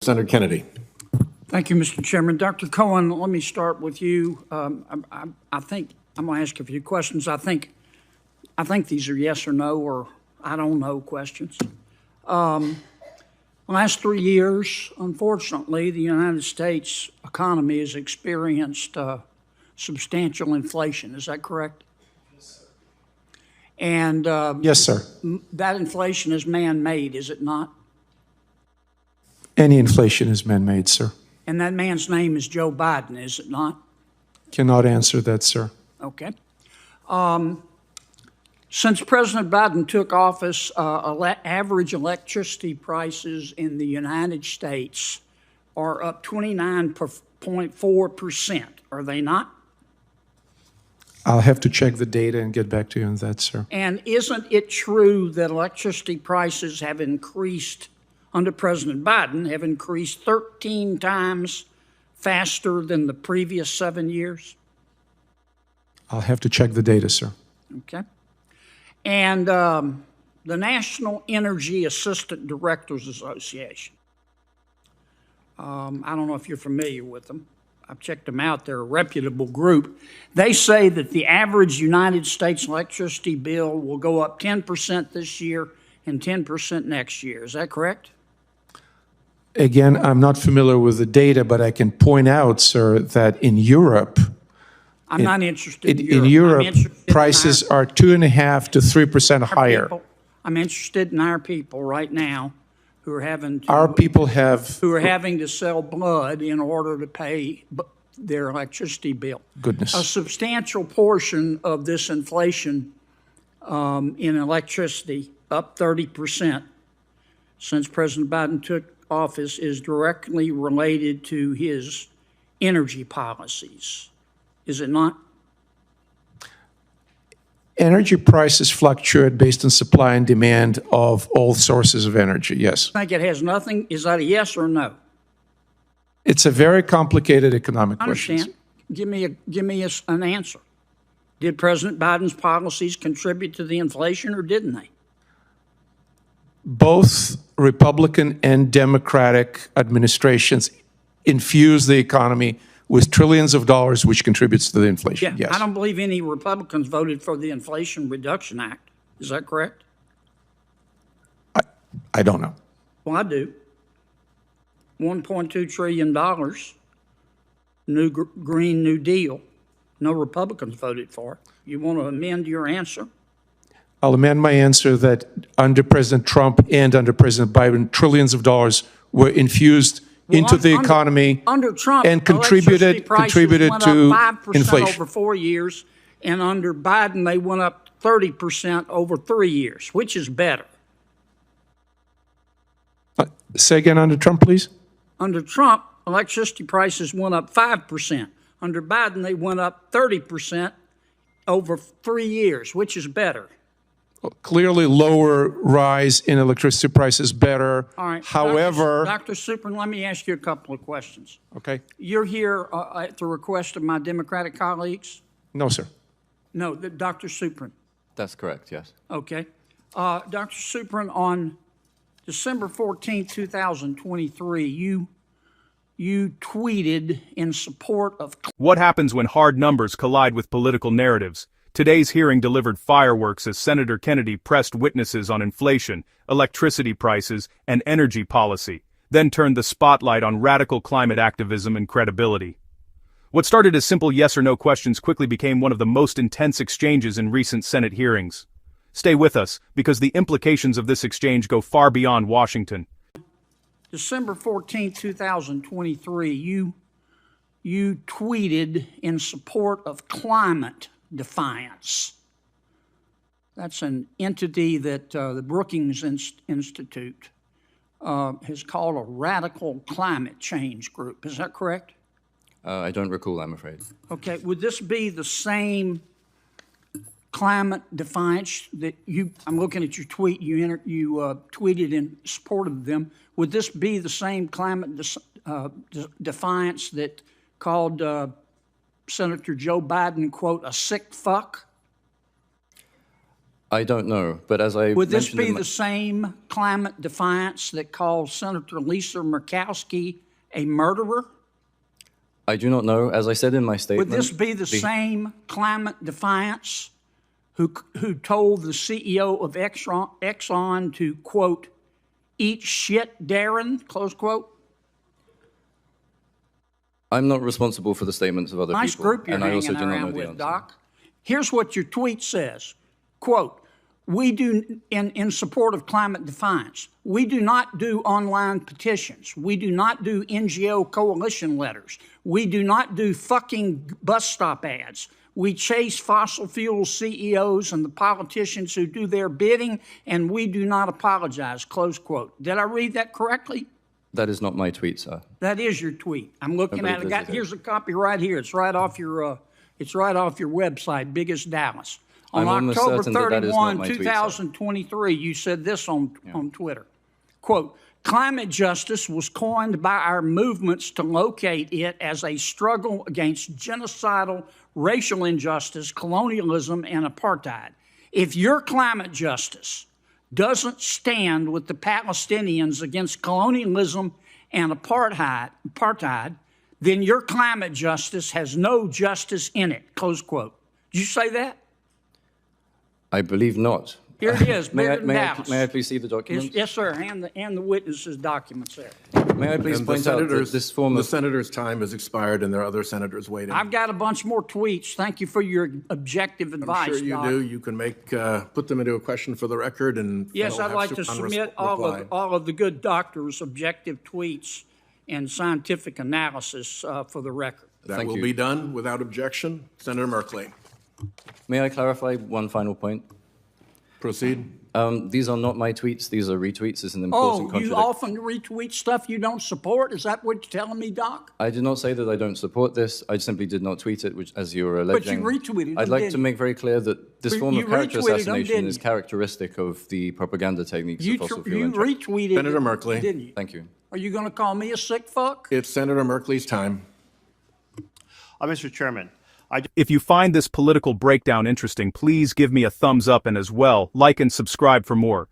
Senator Kennedy. Thank you, Mr. Chairman. Dr. Cohen, let me start with you. I think I'm going to ask a few questions. I think these are yes or no or I don't know questions. Last 3 years, unfortunately, the United States economy has experienced substantial inflation. Is that correct? Yes, sir. And Yes, sir. that inflation is man-made, is it not? Any inflation is man-made, sir. And that man's name is Joe Biden, is it not? Cannot answer that, sir. Okay. Since President Biden took office, average electricity prices in the United States are up 29.4%, are they not? I'll have to check the data and get back to you on that, sir. And isn't it true that electricity prices have increased under President Biden, have increased 13 times faster than the previous 7 years? I'll have to check the data, sir. Okay. And the National Energy Assistant Directors Association, I don't know if you're familiar with them. I've checked them out. They're a reputable group. They say that the average United States electricity bill will go up 10% this year and 10% next year. Is that correct? Again, I'm not familiar with the data, but I can point out, sir, that in Europe, I'm not interested in in Europe. Europe, prices are 2.5% to 3% higher. I'm interested in our people right now who are having to, Our people have, who are having to sell blood in order to pay their electricity bill. goodness, A substantial portion of this inflation in electricity, up 30% since President Biden took office, is directly related to his energy policies. Is it not? energy prices fluctuate based on supply and demand of all sources of energy, yes. I think it has nothing. Is that a yes or no? It's a very complicated economic I question. understand. Give me an answer. Did President Biden's policies contribute to the inflation or didn't they? Both Republican and Democratic administrations infuse the economy with trillions of dollars, which contributes to the inflation. Yeah, Yes. I don't believe any Republicans voted for the Inflation Reduction Act. Is that correct? I don't know. Well, I do. $1.2 trillion, Green New Deal. No Republicans voted for it. You want to amend your answer? I'll amend my answer that under President Trump and under President Biden, trillions of dollars were infused into the economy under Trump, and electricity prices contributed went to up 5% inflation. over 4 years, and under Biden they went up 30% over 3 years. Which is better? Say again, under Trump, please. Under Trump, electricity prices went up 5%. Under Biden, they went up 30% over 3 years. Which is better? Clearly, lower rise in electricity prices better. All right. However, Dr. Suprin, let me ask you a couple of questions. okay. You're here at the request of my Democratic colleagues? No, sir. No, Dr. Suprin. That's correct, yes. Okay. Dr. Suprin, on December 14, 2023, you tweeted in support of... What happens when hard numbers collide with political narratives? Today's hearing delivered fireworks as Senator Kennedy pressed witnesses on inflation, electricity prices, and energy policy, then turned the spotlight on radical climate activism and credibility. What started as simple yes or no questions quickly became one of the most intense exchanges in recent Senate hearings. Stay with us, because the implications of this exchange go far beyond Washington. December 14, 2023, you tweeted in support of Climate Defiance. That's an entity that the Brookings Institute has called a radical climate change group. Is that correct? I don't recall, I'm afraid. Okay, would this be the same climate defiance that I'm looking at your tweet, you tweeted in support of them. Would this be the same climate defiance that called Senator Joe Biden, quote, a sick fuck? I don't know, but as I Would this mentioned be in my- the same climate defiance that called Senator Lisa Murkowski a murderer? I do not know. As I said in my statement, Would this be the same climate defiance who told the CEO of Exxon to, quote, eat shit, Darren, close quote? I'm not responsible for the statements of other Nice people, group you're and I also hanging do not know around the with, answer. Doc. Here's what your tweet says, quote, we do, in support of climate defiance, we do not do online petitions. We do not do NGO coalition letters. We do not do fucking bus stop ads. We chase fossil fuel CEOs and the politicians who do their bidding, and we do not apologize, close quote. Did I read that correctly? That is not my tweet, sir. That is your tweet. I'm looking I at believe it. this is it. Here's a copy right here. It's right off your website, Biggest Dallas. On I'm almost October certain that that is not 31, my tweet, sir. 2023, you said this on Twitter. Quote, climate justice was coined by our movements to locate it as a struggle against genocidal racial injustice, colonialism, and apartheid. If your climate justice doesn't stand with the Palestinians against colonialism and apartheid, then your climate justice has no justice in it, close quote. Did you say that? I believe not. Here it is, May bigger I, than may, I, Dallas. may I please see the documents? Yes, sir, and the witnesses' documents there. May I please And the point out that senators, this form the of... senator's time has expired, and there are other senators waiting. I've got a bunch more tweets. Thank you for your objective I'm advice, sure you Doc. do. You can put them into a question for the record, and Yes, they'll I'd have like to submit all of the good doctors' objective tweets and scientific analysis for the record. That Thank will you. be done without objection. Senator Merkley, May I clarify one final point? proceed. These are not my tweets. These are retweets. It's an important Oh, you contradiction. often retweet stuff you don't support? Is that what you're telling me, Doc? I did not say that I don't support this. I simply did not tweet it, which, as you were But you alleging. retweeted I'd them, like didn't to you? make very clear that this form You of character retweeted them, assassination didn't is you? characteristic of the propaganda techniques You of fossil fuel interests. retweeted Senator it, Merkley. didn't you? Thank you. Are you going to call me a sick fuck? It's Senator Merkley's time. Mr. Chairman, If you find this political breakdown interesting, please give me a thumbs up and as well, like and subscribe for more.